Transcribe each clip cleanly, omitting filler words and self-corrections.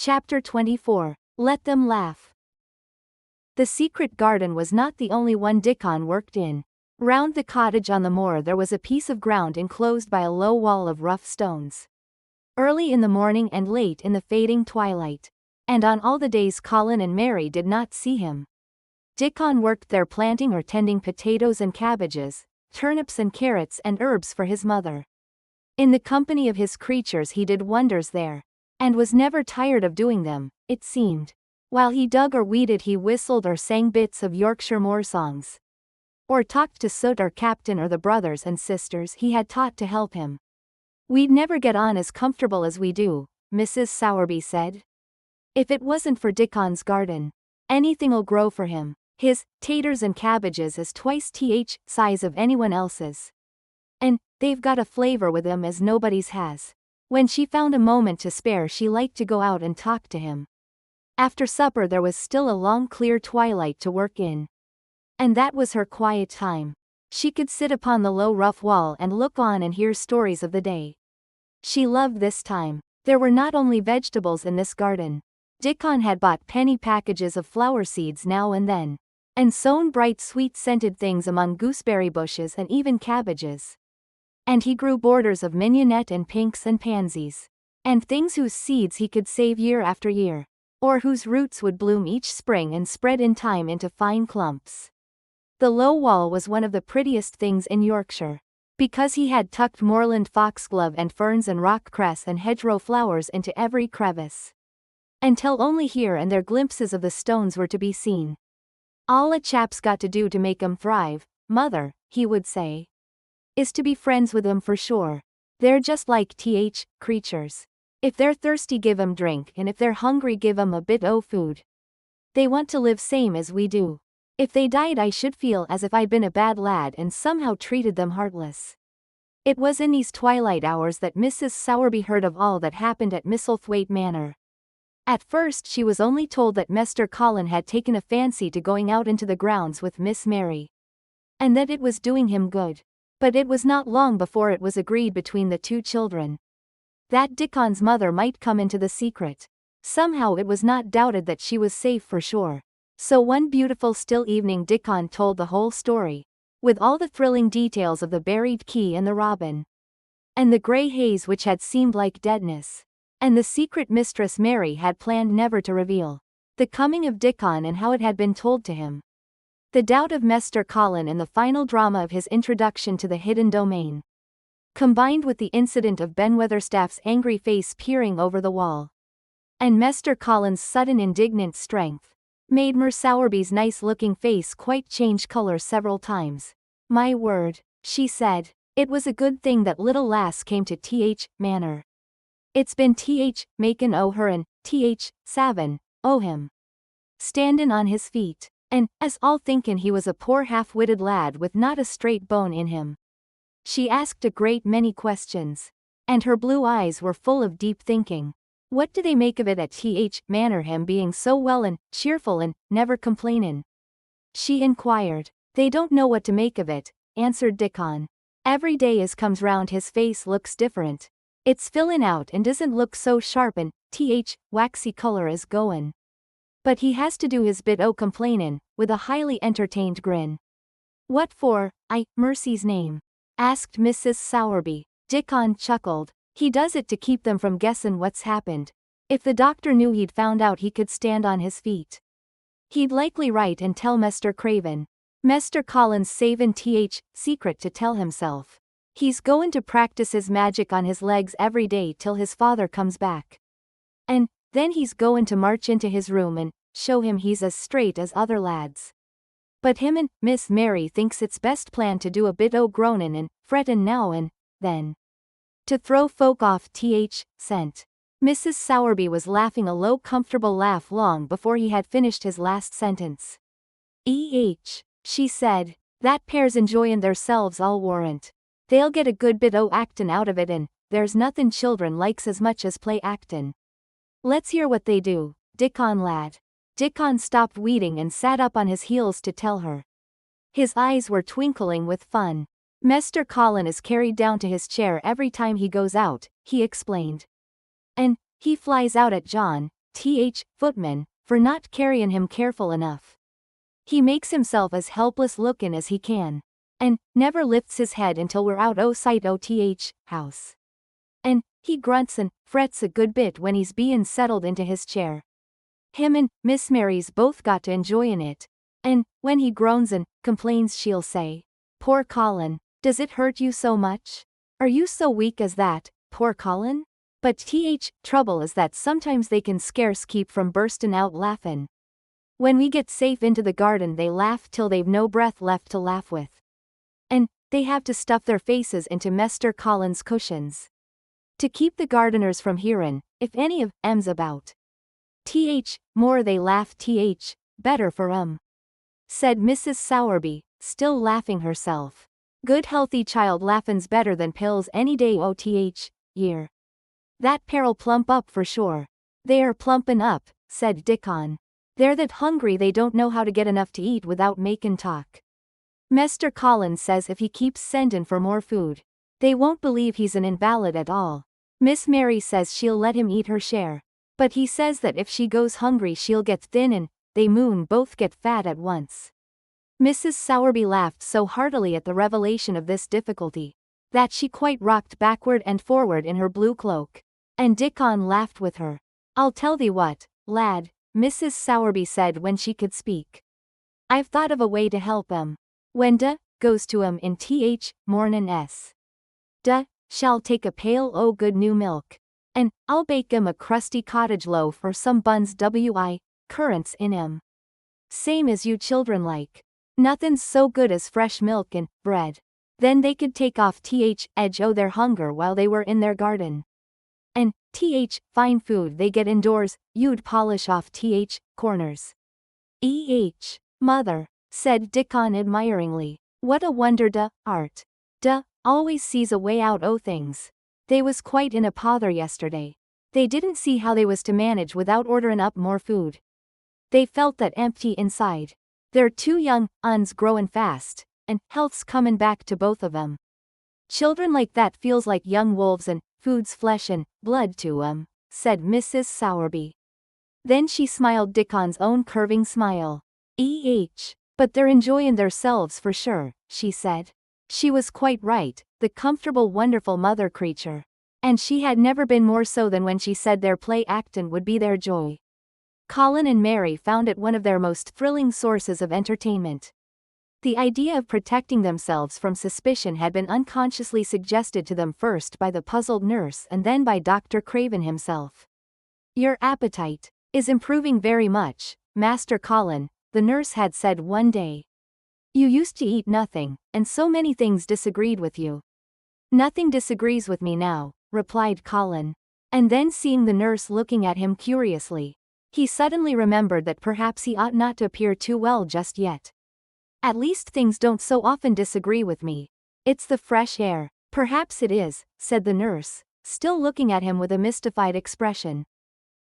Chapter 24. Let Them Laugh. The secret garden was not the only one Dickon worked in. Round the cottage on the moor there was a piece of ground enclosed by a low wall of rough stones. Early in the morning and late in the fading twilight, and on all the days Colin and Mary did not see him, Dickon worked there planting or tending potatoes and cabbages, turnips and carrots and herbs for his mother. In the company of his creatures he did wonders there, and was never tired of doing them, it seemed. While he dug or weeded he whistled or sang bits of Yorkshire moor songs, or talked to Soot or Captain or the brothers and sisters he had taught to help him. "We'd never get on as comfortable as we do," Mrs. Sowerby said, "if it wasn't for Dickon's garden. Anything'll grow for him. His taters and cabbages is twice the size of anyone else's. And they've got a flavor with them as nobody's has." When she found a moment to spare she liked to go out and talk to him. After supper there was still a long clear twilight to work in, and that was her quiet time. She could sit upon the low rough wall and look on and hear stories of the day. She loved this time. There were not only vegetables in this garden. Dickon had bought penny packages of flower seeds now and then, and sown bright sweet-scented things among gooseberry bushes and even cabbages. And he grew borders of mignonette and pinks and pansies, and things whose seeds he could save year after year, or whose roots would bloom each spring and spread in time into fine clumps. The low wall was one of the prettiest things in Yorkshire, because he had tucked moorland foxglove and ferns and rock cress and hedgerow flowers into every crevice, until only here and there glimpses of the stones were to be seen. "All a chap's got to do to make 'em thrive, mother," he would say, "is to be friends with 'em for sure. They're just like creatures. If they're thirsty give 'em drink, and if they're hungry give 'em a bit o' food. They want to live same as we do. If they died I should feel as if I'd been a bad lad and somehow treated them heartless." It was in these twilight hours that Mrs. Sowerby heard of all that happened at Misselthwaite Manor. At first she was only told that Mr. Colin had taken a fancy to going out into the grounds with Miss Mary, and that it was doing him good. But it was not long before it was agreed between the two children that Dickon's mother might come into the secret. Somehow it was not doubted that she was safe for sure. So one beautiful still evening Dickon told the whole story, with all the thrilling details of the buried key and the robin, and the grey haze which had seemed like deadness, and the secret Mistress Mary had planned never to reveal, the coming of Dickon and how it had been told to him, the doubt of Mr. Colin and the final drama of his introduction to the hidden domain, combined with the incident of Ben Weatherstaff's angry face peering over the wall, and Mr. Colin's sudden indignant strength, made Mer Sowerby's nice-looking face quite change colour several times. "My word," she said, "it was a good thing that little lass came to Manor. It's been makin' o' her and savin' o' him, standin' on his feet, and as all thinkin' he was a poor half-witted lad with not a straight bone in him." She asked a great many questions, and her blue eyes were full of deep thinking. "What do they make of it at Manor, him being so well and cheerful and never complainin'?" she inquired. "They don't know what to make of it," answered Dickon. "Every day as comes round his face looks different. It's fillin' out and doesn't look so sharp and waxy colour as goin'. But he has to do his bit o' complainin'," with a highly entertained grin. "What for, mercy's name?" asked Mrs. Sowerby. Dickon chuckled. "He does it to keep them from guessin' what's happened. If the doctor knew he'd found out he could stand on his feet, he'd likely write and tell Mr. Craven. Mr. Colin's savin' secret to tell himself. He's goin' to practice his magic on his legs every day till his father comes back. And then he's goin' to march into his room and show him he's as straight as other lads. But him and Miss Mary thinks it's best plan to do a bit o' groanin' and frettin' now and then, to throw folk off scent." Mrs. Sowerby was laughing a low comfortable laugh long before he had finished his last sentence. She said, "That pair's enjoyin' theirselves I'll warrant. They'll get a good bit o' actin' out of it, and there's nothin' children likes as much as play actin'. Let's hear what they do, Dickon lad." Dickon stopped weeding and sat up on his heels to tell her. His eyes were twinkling with fun. "Mr. Colin is carried down to his chair every time he goes out," he explained. "And he flies out at John, footman, for not carryin' him careful enough. He makes himself as helpless lookin' as he can. And never lifts his head until we're out o' sight o' house. And he grunts and frets a good bit when he's bein' settled into his chair. Him and Miss Mary's both got to enjoyin' it. And when he groans and complains she'll say, "Poor Colin, does it hurt you so much? Are you so weak as that, poor Colin?" But trouble is that sometimes they can scarce keep from burstin' out laughin'. When we get safe into the garden they laugh till they've no breath left to laugh with. And they have to stuff their faces into Mester Colin's cushions. To keep the gardeners from hearin', if any of 'em's about. More they laugh better for 'em," said Mrs. Sowerby, still laughing herself. "Good healthy child laughin's better than pills any day o' year. That pair'll plump up for sure." "They are plumpin' up," said Dickon. "They're that hungry they don't know how to get enough to eat without makin' talk. Mester Colin says if he keeps sendin' for more food, they won't believe he's an invalid at all. Miss Mary says she'll let him eat her share, but he says that if she goes hungry she'll get thin and they moon both get fat at once." Mrs. Sowerby laughed so heartily at the revelation of this difficulty, that she quite rocked backward and forward in her blue cloak. And Dickon laughed with her. "I'll tell thee what, lad," Mrs. Sowerby said when she could speak. "I've thought of a way to help 'em. When goes to 'em in mornin' shall take a pail o' good new milk. And I'll bake 'em a crusty cottage loaf or some buns currants in 'em. Same as you children like. Nothin's so good as fresh milk and bread. Then they could take off edge o' their hunger while they were in their garden. And fine food they get indoors, you'd polish off corners." Mother," said Dickon admiringly. "What a wonder art. Always sees a way out o' things. They was quite in a pother yesterday. They didn't see how they was to manage without orderin' up more food. They felt that empty inside. They're 2 young uns growin' fast, and health's comin' back to both of 'em. Children like that feels like young wolves and food's flesh and blood to 'em," said Mrs. Sowerby. Then she smiled Dickon's own curving smile. But they're enjoyin' theirselves for sure," she said. She was quite right, the comfortable wonderful mother creature. And she had never been more so than when she said their play actin' would be their joy. Colin and Mary found it one of their most thrilling sources of entertainment. The idea of protecting themselves from suspicion had been unconsciously suggested to them first by the puzzled nurse and then by Dr. Craven himself. "Your appetite is improving very much, Master Colin," the nurse had said one day. "You used to eat nothing, and so many things disagreed with you." "Nothing disagrees with me now," replied Colin. And then seeing the nurse looking at him curiously, he suddenly remembered that perhaps he ought not to appear too well just yet. "At least things don't so often disagree with me. It's the fresh air." "Perhaps it is," said the nurse, still looking at him with a mystified expression.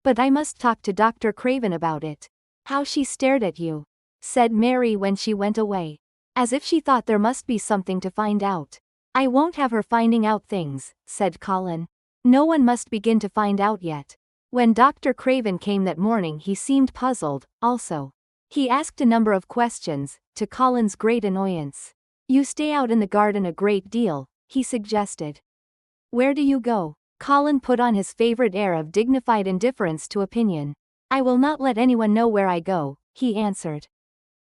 "But I must talk to Dr. Craven about it." "How she stared at you," said Mary when she went away. "As if she thought there must be something to find out." "I won't have her finding out things," said Colin. "No one must begin to find out yet." When Dr. Craven came that morning he seemed puzzled, also. He asked a number of questions, to Colin's great annoyance. "You stay out in the garden a great deal," he suggested. "Where do you go?" Colin put on his favorite air of dignified indifference to opinion. "I will not let anyone know where I go," he answered.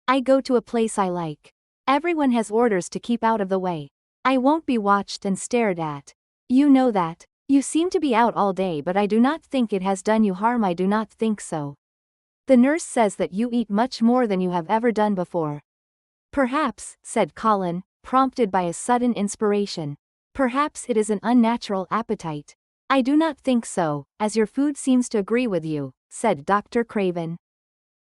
"I go to a place I like. Everyone has orders to keep out of the way. I won't be watched and stared at. You know that. You seem to be out all day, but I do not think it has done you harm. I do not think so. The nurse says that you eat much more than you have ever done before." "Perhaps," said Colin, prompted by a sudden inspiration. "Perhaps it is an unnatural appetite." "I do not think so, as your food seems to agree with you," said Dr. Craven.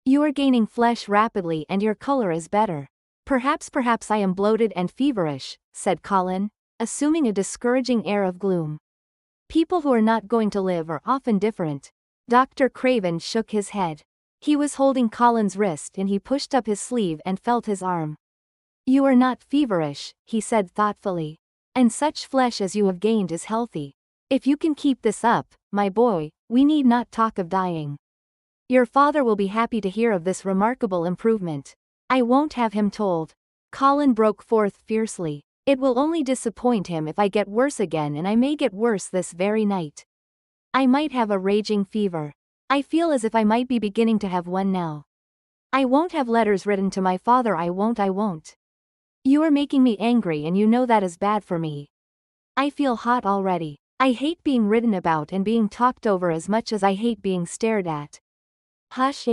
"You are gaining flesh rapidly and your color is better." Perhaps I am bloated and feverish," said Colin, assuming a discouraging air of gloom. "People who are not going to live are often different." Dr. Craven shook his head. He was holding Colin's wrist and he pushed up his sleeve and felt his arm. "You are not feverish," he said thoughtfully. "And such flesh as you have gained is healthy. If you can keep this up, my boy, we need not talk of dying." Your father will be happy to hear of this remarkable improvement. I won't have him told. Colin broke forth fiercely. It will only disappoint him if I get worse again, and I may get worse this very night. I might have a raging fever. I feel as if I might be beginning to have one now. I won't have letters written to my father, I won't. You are making me angry, and you know that is bad for me. I feel hot already. I hate being written about and being talked over as much as I hate being stared at. Hush,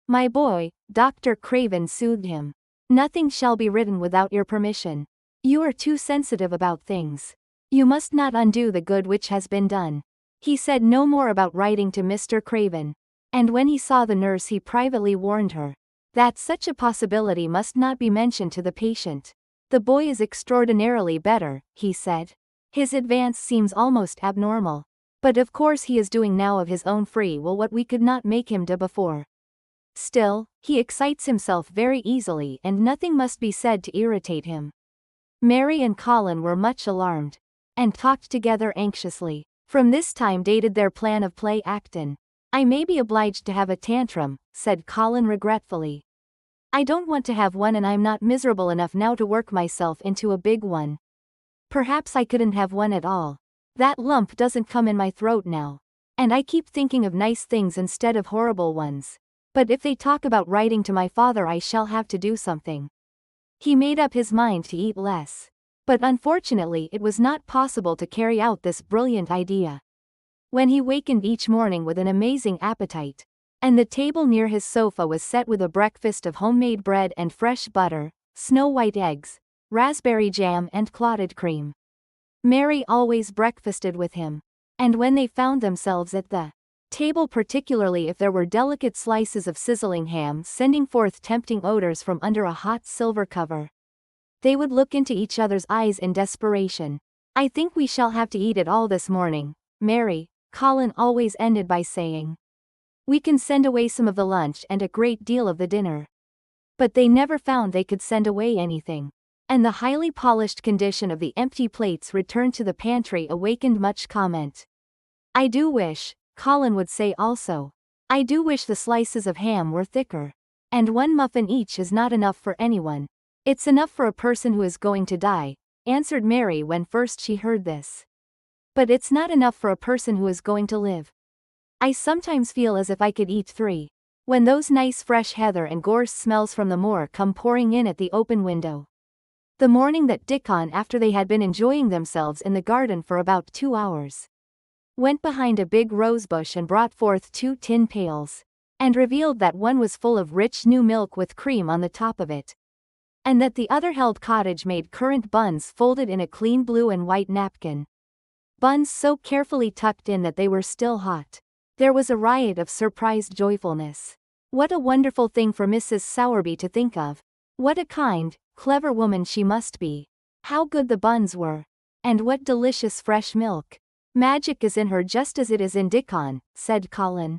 my boy, Dr. Craven soothed him. Nothing shall be written without your permission. You are too sensitive about things. You must not undo the good which has been done. He said no more about writing to Mr. Craven. And when he saw the nurse, he privately warned her that such a possibility must not be mentioned to the patient. The boy is extraordinarily better, he said. His advance seems almost abnormal. But of course he is doing now of his own free will what we could not make him do before. Still, he excites himself very easily, and nothing must be said to irritate him. Mary and Colin were much alarmed, and talked together anxiously. From this time dated their plan of play actin. I may be obliged to have a tantrum, said Colin regretfully. I don't want to have one, and I'm not miserable enough now to work myself into a big one. Perhaps I couldn't have one at all. That lump doesn't come in my throat now. And I keep thinking of nice things instead of horrible ones. But if they talk about writing to my father, I shall have to do something. He made up his mind to eat less. But unfortunately it was not possible to carry out this brilliant idea. When he wakened each morning with an amazing appetite, and the table near his sofa was set with a breakfast of homemade bread and fresh butter, snow-white eggs, raspberry jam and clotted cream. Mary always breakfasted with him, and when they found themselves at the table, particularly if there were delicate slices of sizzling ham sending forth tempting odors from under a hot silver cover, they would look into each other's eyes in desperation. I think we shall have to eat it all this morning, Mary, Colin always ended by saying. We can send away some of the lunch and a great deal of the dinner. But they never found they could send away anything. And the highly polished condition of the empty plates returned to the pantry awakened much comment. I do wish, Colin would say also. I do wish the slices of ham were thicker. And one muffin each is not enough for anyone. It's enough for a person who is going to die, answered Mary when first she heard this. But it's not enough for a person who is going to live. I sometimes feel as if I could eat 3. When those nice fresh heather and gorse smells from the moor come pouring in at the open window. The morning that Dickon, after they had been enjoying themselves in the garden for about 2 hours, went behind a big rosebush and brought forth 2 tin pails, and revealed that one was full of rich new milk with cream on the top of it, and that the other held cottage-made currant buns folded in a clean blue and white napkin. Buns so carefully tucked in that they were still hot. There was a riot of surprised joyfulness. What a wonderful thing for Mrs. Sowerby to think of. What a kind, clever woman she must be. How good the buns were. And what delicious fresh milk. Magic is in her just as it is in Dickon, said Colin.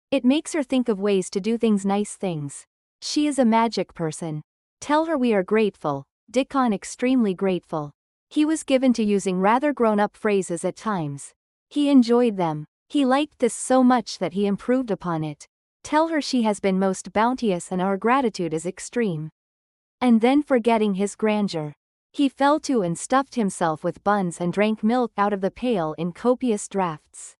It makes her think of ways to do nice things. She is a magic person. Tell her we are grateful, Dickon extremely grateful. He was given to using rather grown-up phrases at times. He enjoyed them. He liked this so much that he improved upon it. Tell her she has been most bounteous and our gratitude is extreme. And then, forgetting his grandeur, he fell to and stuffed himself with buns and drank milk out of the pail in copious draughts,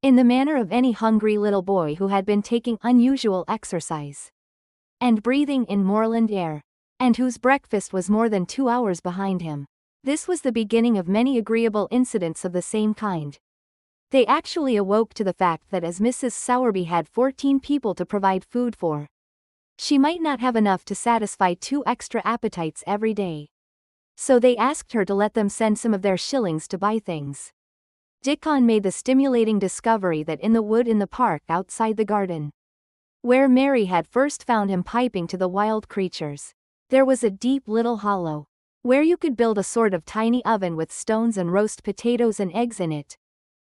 in the manner of any hungry little boy who had been taking unusual exercise, and breathing in moorland air, and whose breakfast was more than 2 hours behind him. This was the beginning of many agreeable incidents of the same kind. They actually awoke to the fact that as Mrs. Sowerby had 14 people to provide food for, she might not have enough to satisfy 2 extra appetites every day. So they asked her to let them send some of their shillings to buy things. Dickon made the stimulating discovery that in the wood in the park outside the garden, where Mary had first found him piping to the wild creatures, there was a deep little hollow, where you could build a sort of tiny oven with stones and roast potatoes and eggs in it.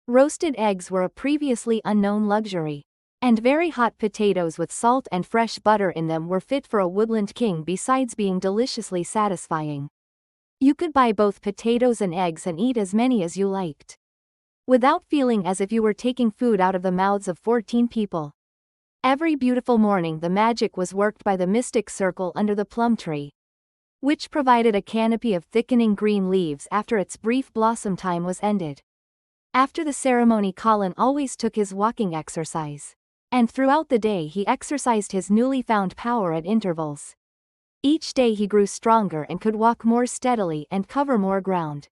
Roasted eggs were a previously unknown luxury, and very hot potatoes with salt and fresh butter in them were fit for a woodland king besides being deliciously satisfying. You could buy both potatoes and eggs and eat as many as you liked, without feeling as if you were taking food out of the mouths of 14 people. Every beautiful morning the magic was worked by the mystic circle under the plum tree, which provided a canopy of thickening green leaves after its brief blossom time was ended. After the ceremony Colin always took his walking exercise. And throughout the day he exercised his newly found power at intervals. Each day he grew stronger and could walk more steadily and cover more ground.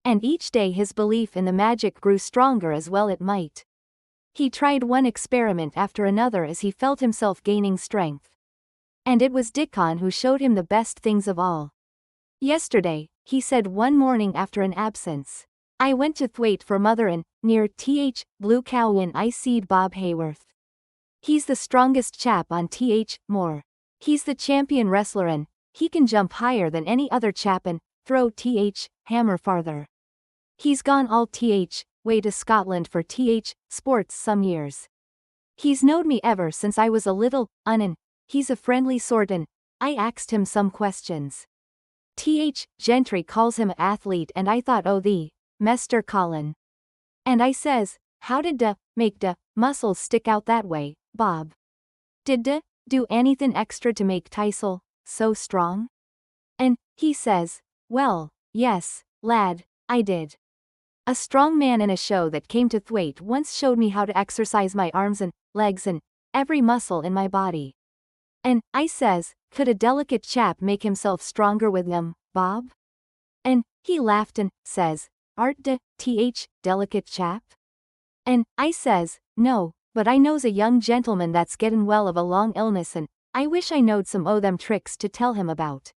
And each day his belief in the magic grew stronger as well it might. He tried one experiment after another as he felt himself gaining strength. And it was Dickon who showed him the best things of all. Yesterday, he said one morning after an absence, I went to Thwaite for mother and, near Blue Cow Inn I seed Bob Hayworth. He's the strongest chap on Moor. He's the champion wrestler and, he can jump higher than any other chap and, throw hammer farther. He's gone all way to Scotland for sports some years. He's knowed me ever since I was a little, and he's a friendly sort and, I axed him some questions. Gentry calls him a athlete and I thought Mester Colin. And I says, how did make muscles stick out that way, Bob? Did do anything extra to make Teisel so strong? And he says, well, yes, lad, I did. A strong man in a show that came to Thwaite once showed me how to exercise my arms and legs and every muscle in my body. And I says, could a delicate chap make himself stronger with them, Bob? And he laughed and says, art delicate chap? And I says, no, but I knows a young gentleman that's gettin' well of a long illness and I wish I knowed some o' them tricks to tell him about.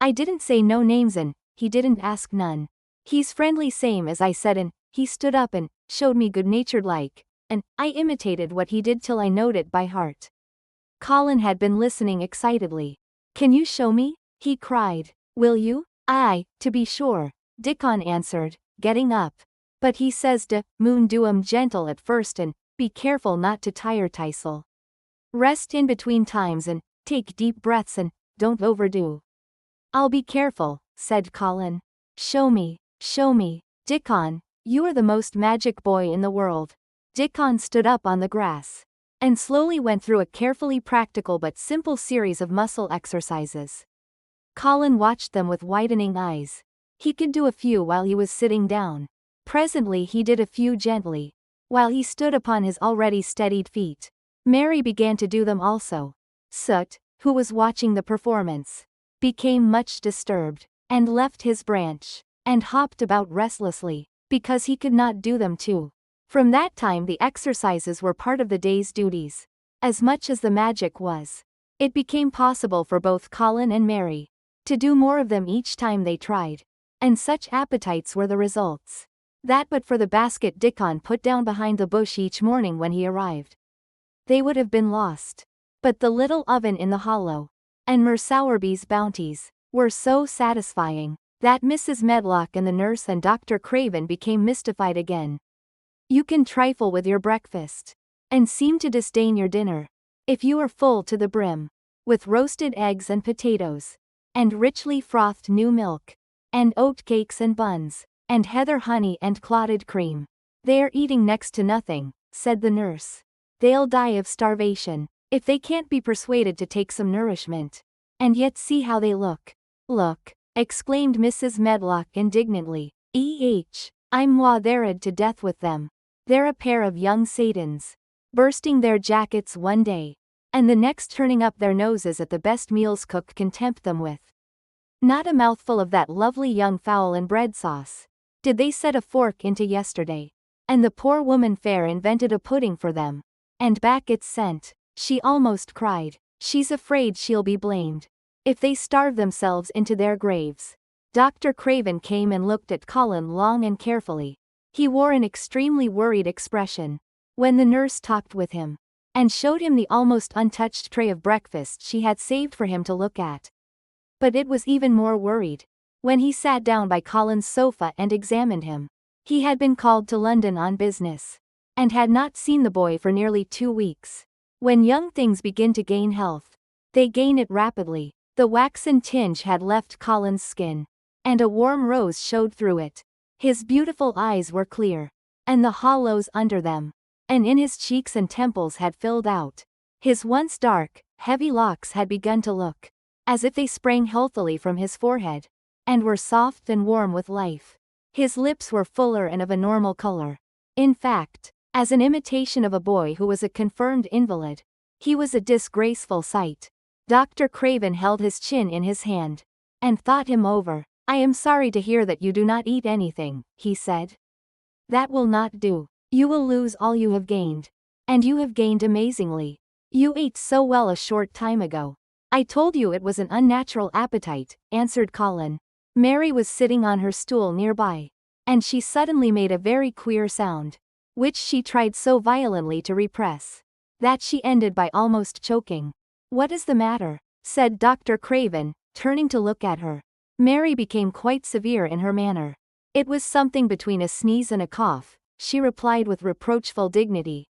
I didn't say no names and he didn't ask none. He's friendly same as I said and he stood up and showed me good-natured like, and I imitated what he did till I knowed it by heart. Colin had been listening excitedly. Can you show me? He cried. Will you? Aye, to be sure, Dickon answered, getting up. But he says moon do 'em gentle at first and be careful not to tire Teisel. Rest in between times and take deep breaths and don't overdo. I'll be careful, said Colin. Show me, Dickon, you are the most magic boy in the world. Dickon stood up on the grass and slowly went through a carefully practical but simple series of muscle exercises. Colin watched them with widening eyes. He could do a few while he was sitting down. Presently he did a few gently, while he stood upon his already steadied feet. Mary began to do them also. Soot, who was watching the performance, became much disturbed, and left his branch, and hopped about restlessly, because he could not do them too. From that time the exercises were part of the day's duties, as much as the magic was. It became possible for both Colin and Mary to do more of them each time they tried. And such appetites were the results, that but for the basket Dickon put down behind the bush each morning when he arrived, they would have been lost. But the little oven in the hollow, and Mer Sowerby's bounties, were so satisfying, that Mrs. Medlock and the nurse and Dr. Craven became mystified again. You can trifle with your breakfast, and seem to disdain your dinner, if you are full to the brim, with roasted eggs and potatoes, and richly frothed new milk, and oat cakes and buns, and heather honey and clotted cream. They are eating next to nothing, said the nurse. They'll die of starvation, if they can't be persuaded to take some nourishment. And yet see how they look. Look, exclaimed Mrs. Medlock indignantly. I'm wathered to death with them. They're a pair of young Satans, bursting their jackets one day, and the next turning up their noses at the best meals cook can tempt them with. Not a mouthful of that lovely young fowl and bread sauce did they set a fork into yesterday, and the poor woman fair invented a pudding for them, and back it's sent. She almost cried. She's afraid she'll be blamed if they starve themselves into their graves. Dr. Craven came and looked at Colin long and carefully. He wore an extremely worried expression when the nurse talked with him, and showed him the almost untouched tray of breakfast she had saved for him to look at. But it was even more worried when he sat down by Colin's sofa and examined him. He had been called to London on business, and had not seen the boy for nearly 2 weeks. When young things begin to gain health, they gain it rapidly. The waxen tinge had left Colin's skin, and a warm rose showed through it. His beautiful eyes were clear, and the hollows under them, and in his cheeks and temples had filled out. His once dark, heavy locks had begun to look as if they sprang healthily from his forehead, and were soft and warm with life. His lips were fuller and of a normal color. In fact, as an imitation of a boy who was a confirmed invalid, he was a disgraceful sight. Dr. Craven held his chin in his hand and thought him over. "I am sorry to hear that you do not eat anything," he said. "That will not do. You will lose all you have gained. And you have gained amazingly. You ate so well a short time ago." "I told you it was an unnatural appetite," answered Colin. Mary was sitting on her stool nearby, and she suddenly made a very queer sound, which she tried so violently to repress, that she ended by almost choking. "What is the matter?" said Dr. Craven, turning to look at her. Mary became quite severe in her manner. "It was something between a sneeze and a cough," she replied with reproachful dignity.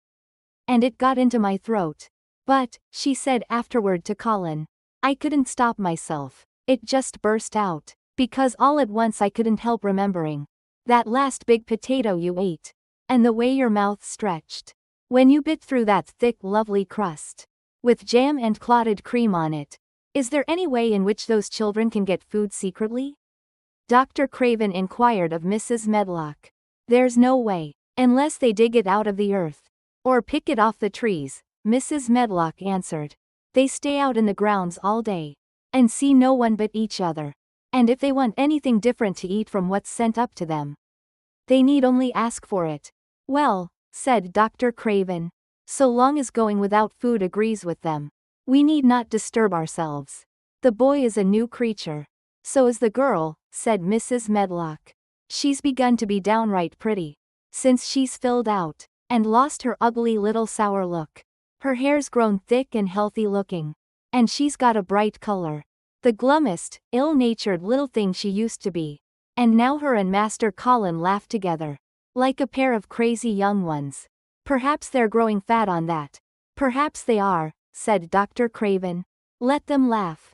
"And it got into my throat. But," she said afterward to Colin, "I couldn't stop myself. It just burst out. Because all at once I couldn't help remembering that last big potato you ate, and the way your mouth stretched when you bit through that thick lovely crust, with jam and clotted cream on it. Is there any way in which those children can get food secretly?" Dr. Craven inquired of Mrs. Medlock. "There's no way, unless they dig it out of the earth, or pick it off the trees," Mrs. Medlock answered. "They stay out in the grounds all day, and see no one but each other. And if they want anything different to eat from what's sent up to them, they need only ask for it." "Well," said Dr. Craven, "so long as going without food agrees with them, we need not disturb ourselves. The boy is a new creature. So is the girl," said Mrs. Medlock. "She's begun to be downright pretty, since she's filled out, and lost her ugly little sour look. Her hair's grown thick and healthy looking, and she's got a bright color. The glummest, ill-natured little thing she used to be. And now her and Master Colin laugh together, like a pair of crazy young ones. Perhaps they're growing fat on that." "Perhaps they are," said Dr. Craven. "Let them laugh.